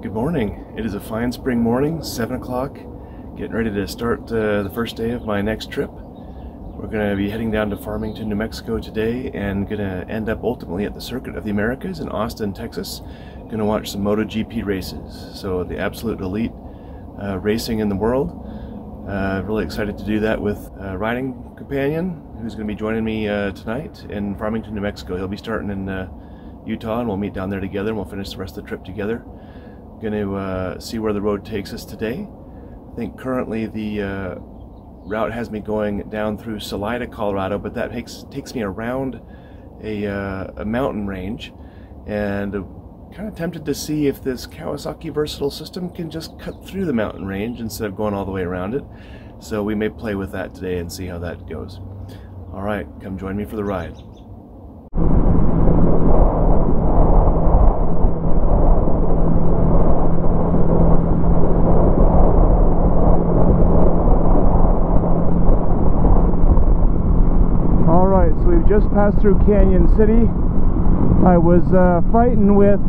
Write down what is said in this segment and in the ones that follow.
Good morning. It is a fine spring morning, 7 o'clock, getting ready to start the first day of my next trip. We're going to be heading down to Farmington, New Mexico today and going to end up ultimately at the Circuit of the Americas in Austin, Texas. Going to watch some Moto GP races, so the absolute elite racing in the world. Really excited to do that with a riding companion who's going to be joining me tonight in Farmington, New Mexico. He'll be starting in Utah, and we'll meet down there together, and we'll finish the rest of the trip together. Going to see where the road takes us today. I think currently the route has me going down through Salida, Colorado, but that takes me around a mountain range, and kind of tempted to see if this Kawasaki versatile system can just cut through the mountain range instead of going all the way around it. So we may play with that today and see how that goes. All right, come join me for the ride. Just passed through Canyon City. I was fighting with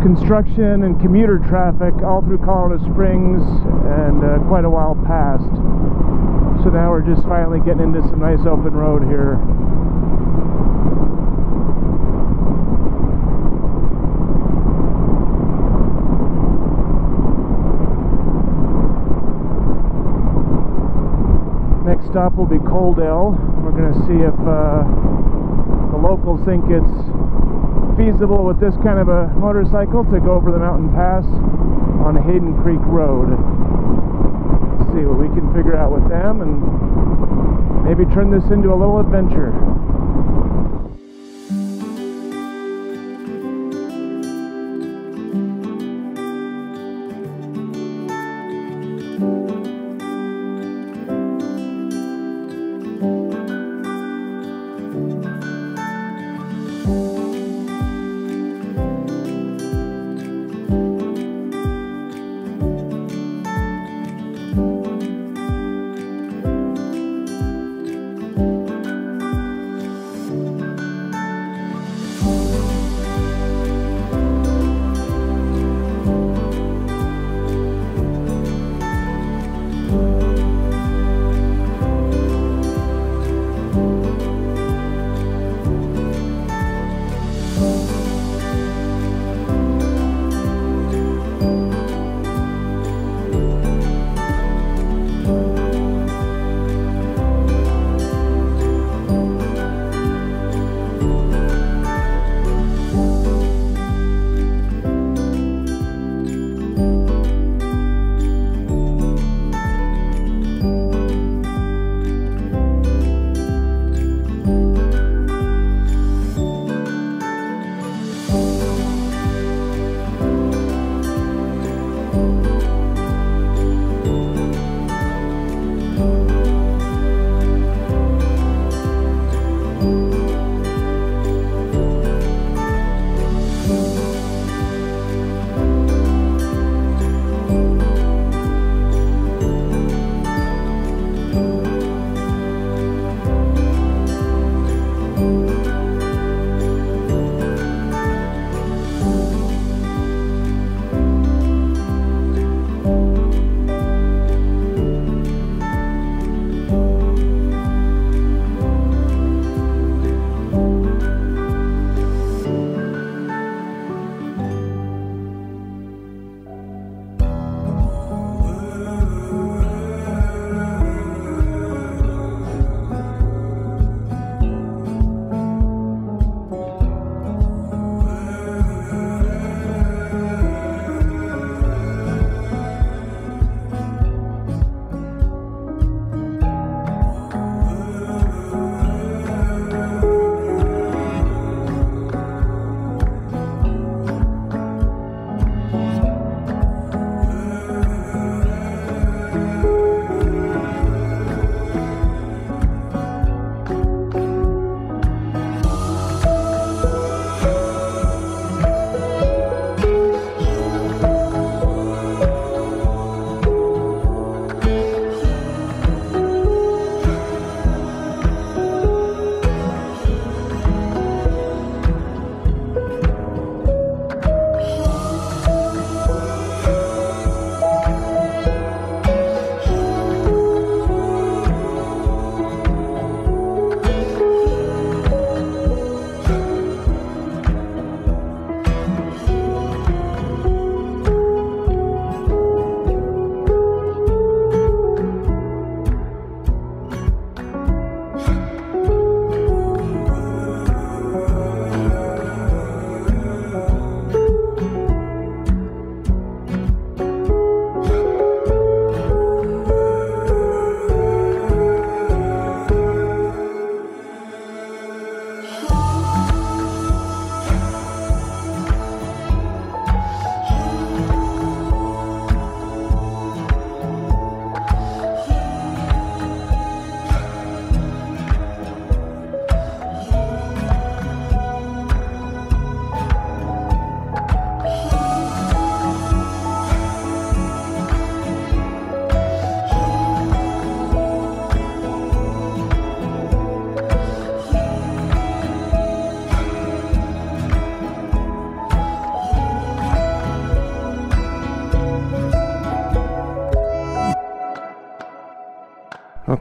construction and commuter traffic all through Colorado Springs and quite a while past. So now we're just finally getting into some nice open road here. Next stop will be Coaldale. We're going to see if the locals think it's feasible with this kind of a motorcycle to go over the mountain pass on Hayden Creek Road. Let's see what we can figure out with them and maybe turn this into a little adventure.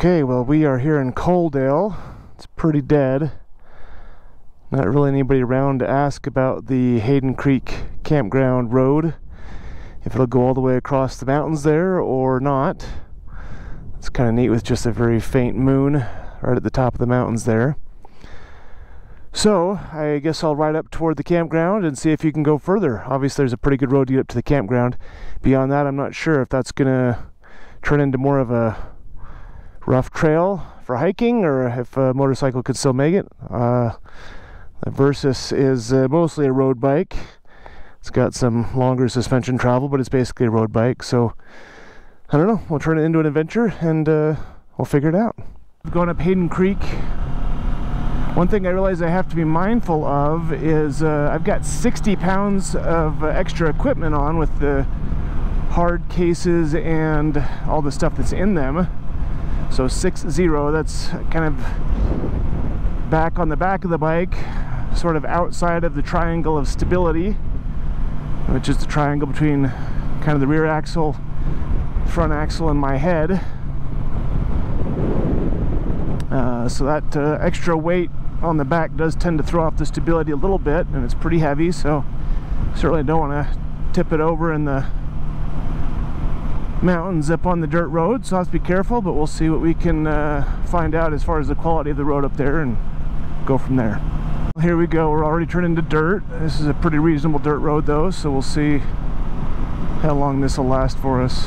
Okay, well, we are here in Coaldale. It's pretty dead. Not really anybody around to ask about the Hayden Creek Campground Road, if it'll go all the way across the mountains there or not. It's kind of neat with just a very faint moon right at the top of the mountains there. So, I guess I'll ride up toward the campground and see if you can go further. Obviously, there's a pretty good road to get up to the campground. Beyond that, I'm not sure if that's going to turn into more of a rough trail for hiking or if a motorcycle could still make it. The Versys is mostly a road bike. It's got some longer suspension travel, but it's basically a road bike. So, I don't know. We'll turn it into an adventure and we'll figure it out. Going up Hayden Creek. One thing I realize I have to be mindful of is I've got 60 pounds of extra equipment on with the hard cases and all the stuff that's in them. So 60, that's kind of back on the back of the bike, sort of outside of the triangle of stability, which is the triangle between kind of the rear axle, front axle, and my head. So that extra weight on the back does tend to throw off the stability a little bit, and it's pretty heavy, so certainly don't want to tip it over in the mountains up on the dirt road, so I'll have to be careful, but we'll see what we can find out as far as the quality of the road up there and go from there. Here we go, we're already turning to dirt. This is a pretty reasonable dirt road though, so we'll see how long this will last for us.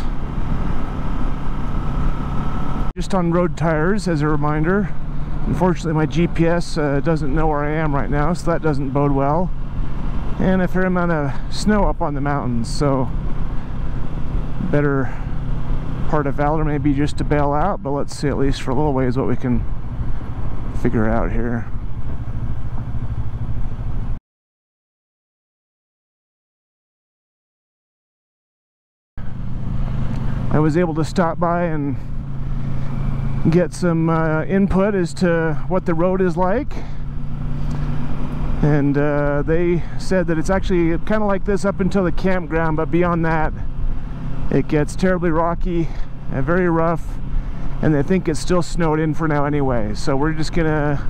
Just on road tires as a reminder. Unfortunately, my GPS doesn't know where I am right now, so that doesn't bode well. And a fair amount of snow up on the mountains, so better part of valor may be just to bail out, but let's see at least for a little ways what we can figure out here. I was able to stop by and get some input as to what the road is like, and they said that it's actually kind of like this up until the campground, but beyond that it gets terribly rocky and very rough, and they think it's still snowed in for now anyway. So we're just gonna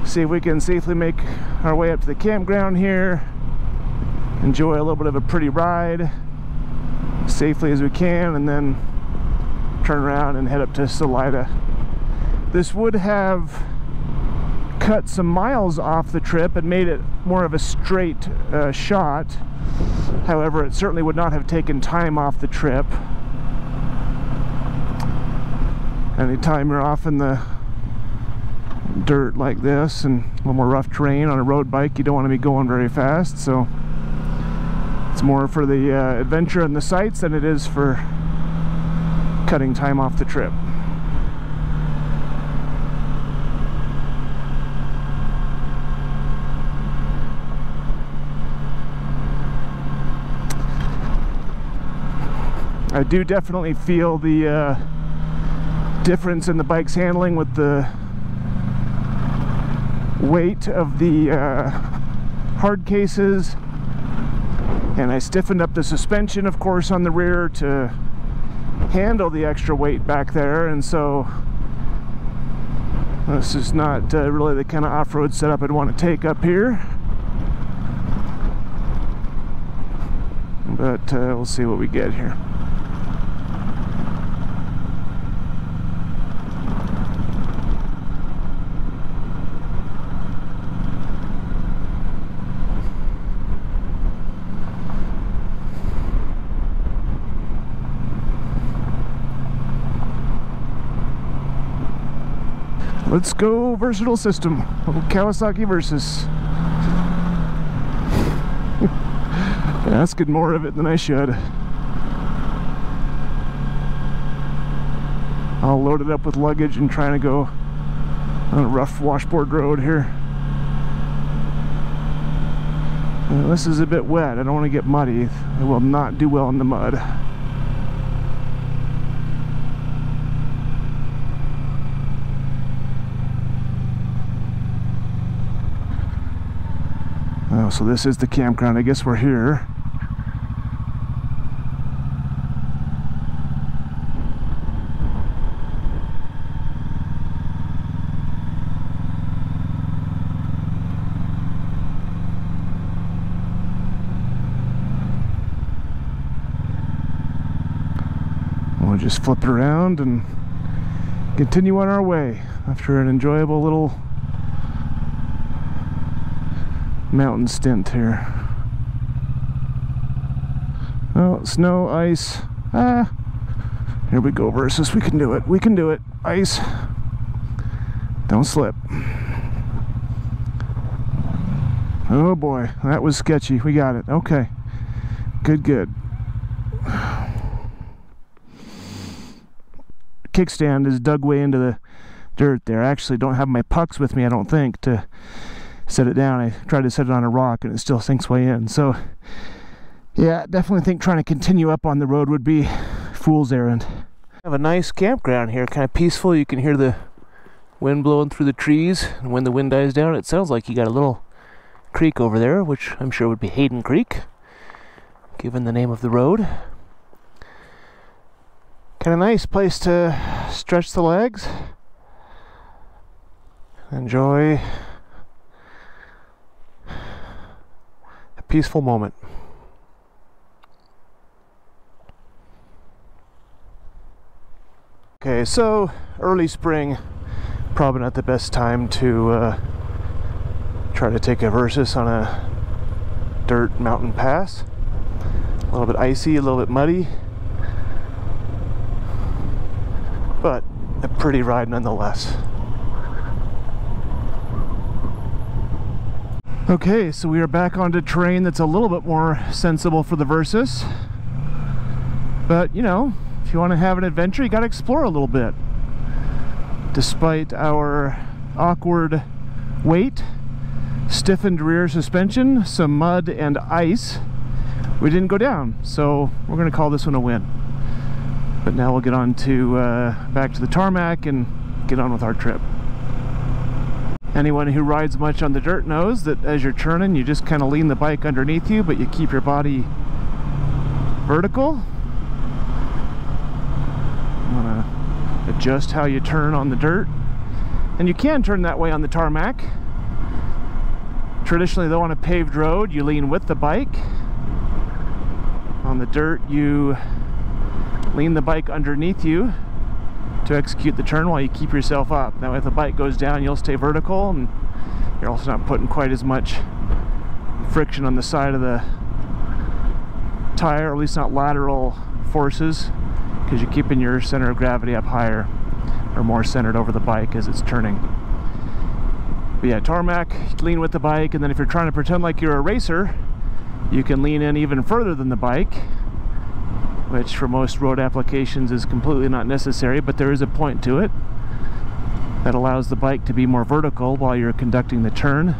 see if we can safely make our way up to the campground here, enjoy a little bit of a pretty ride safely as we can, and then turn around and head up to Salida. This would have cut some miles off the trip and made it more of a straight shot. However, it certainly would not have taken time off the trip. Anytime you're off in the dirt like this and a little more rough terrain on a road bike, you don't want to be going very fast, so it's more for the adventure and the sights than it is for cutting time off the trip. I do definitely feel the difference in the bike's handling with the weight of the hard cases, and I stiffened up the suspension, of course, on the rear to handle the extra weight back there, and so this is not really the kind of off-road setup I'd want to take up here, but we'll see what we get here. Let's go versatile system. Kawasaki Versys. Asking more of it than I should. I'll load it up with luggage and trying to go on a rough washboard road here. This is a bit wet. I don't want to get muddy. I will not do well in the mud. Oh, so this is the campground. I guess we're here. just flip it around and continue on our way after an enjoyable little mountain stint here. Oh, snow, ice. Here we go, Versys. We can do it. We can do it. Ice. Don't slip. Oh boy, that was sketchy. We got it. Okay. Good, good. Kickstand is dug way into the dirt there. I actually don't have my pucks with me, I don't think, to set it down. I tried to set it on a rock and it still sinks way in. So yeah, definitely think trying to continue up on the road would be fool's errand. Have a nice campground here, kind of peaceful. You can hear the wind blowing through the trees, and when the wind dies down it sounds like you got a little creek over there, which I'm sure would be Hayden Creek, given the name of the road. Kind of nice place to stretch the legs, enjoy a peaceful moment. Okay, so early spring, probably not the best time to try to take a Versys on a dirt mountain pass. A little bit icy, a little bit muddy, but a pretty ride nonetheless. Okay, so we are back onto terrain that's a little bit more sensible for the Versys. But, you know, if you want to have an adventure, you got to explore a little bit. Despite our awkward weight, stiffened rear suspension, some mud and ice, we didn't go down. So we're going to call this one a win. But now we'll get on to back to the tarmac and get on with our trip. Anyone who rides much on the dirt knows that as you're turning, you just kind of lean the bike underneath you, but you keep your body vertical. You want to adjust how you turn on the dirt. And you can turn that way on the tarmac. Traditionally, though, on a paved road, you lean with the bike. On the dirt, you lean the bike underneath you to execute the turn while you keep yourself up. That way if the bike goes down, you'll stay vertical, and you're also not putting quite as much friction on the side of the tire, or at least not lateral forces, because you're keeping your center of gravity up higher, or more centered over the bike as it's turning. But yeah, tarmac, lean with the bike, and then if you're trying to pretend like you're a racer, you can lean in even further than the bike, which for most road applications is completely not necessary, but there is a point to it that allows the bike to be more vertical while you're conducting the turn,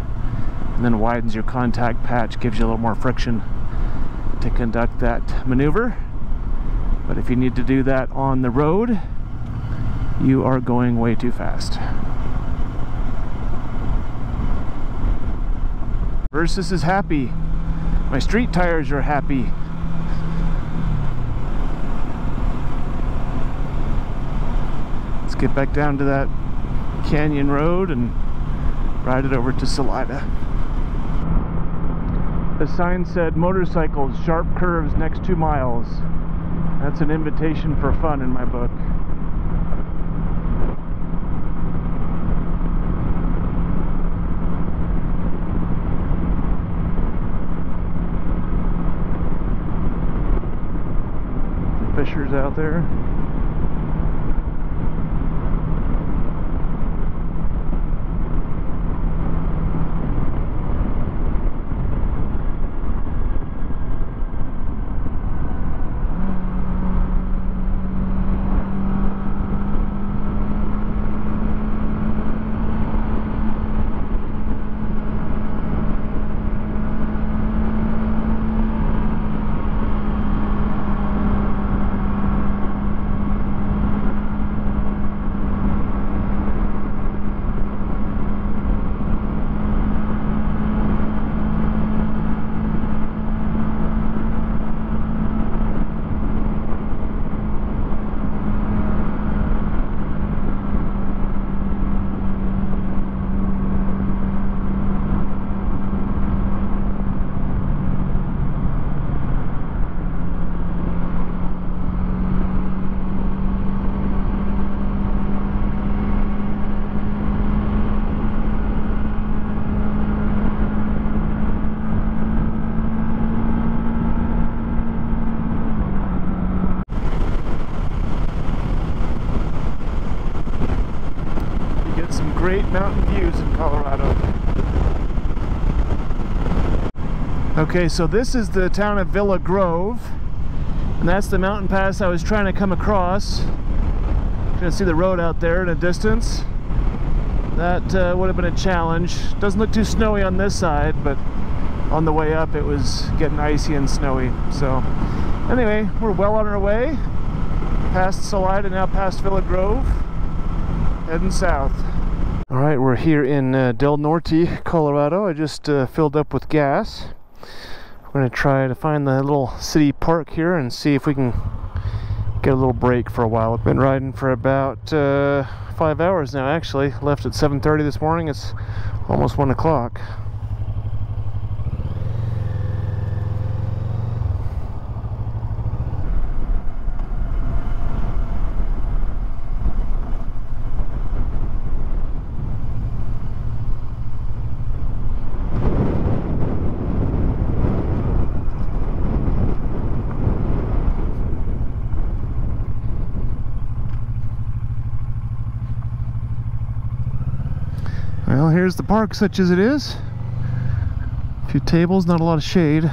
and then widens your contact patch, gives you a little more friction to conduct that maneuver. But if you need to do that on the road, you are going way too fast. Versys is happy. My street tires are happy. Let's get back down to that canyon road and ride it over to Salida. The sign said motorcycles, sharp curves next 2 miles. That's an invitation for fun in my book. The fishers out there. mountain views in Colorado. Okay, so this is the town of Villa Grove, and that's the mountain pass I was trying to come across. You can see the road out there in a distance. That would have been a challenge. Doesn't look too snowy on this side, but on the way up it was getting icy and snowy. So anyway, we're well on our way past Salida, now past Villa Grove, heading south. All right, we're here in Del Norte, Colorado. I just filled up with gas. We're going to try to find the little city park here and see if we can get a little break for a while. I've been riding for about 5 hours now, actually. Left at 7:30 this morning. It's almost 1 o'clock. Well, here's the park such as it is. A few tables, not a lot of shade.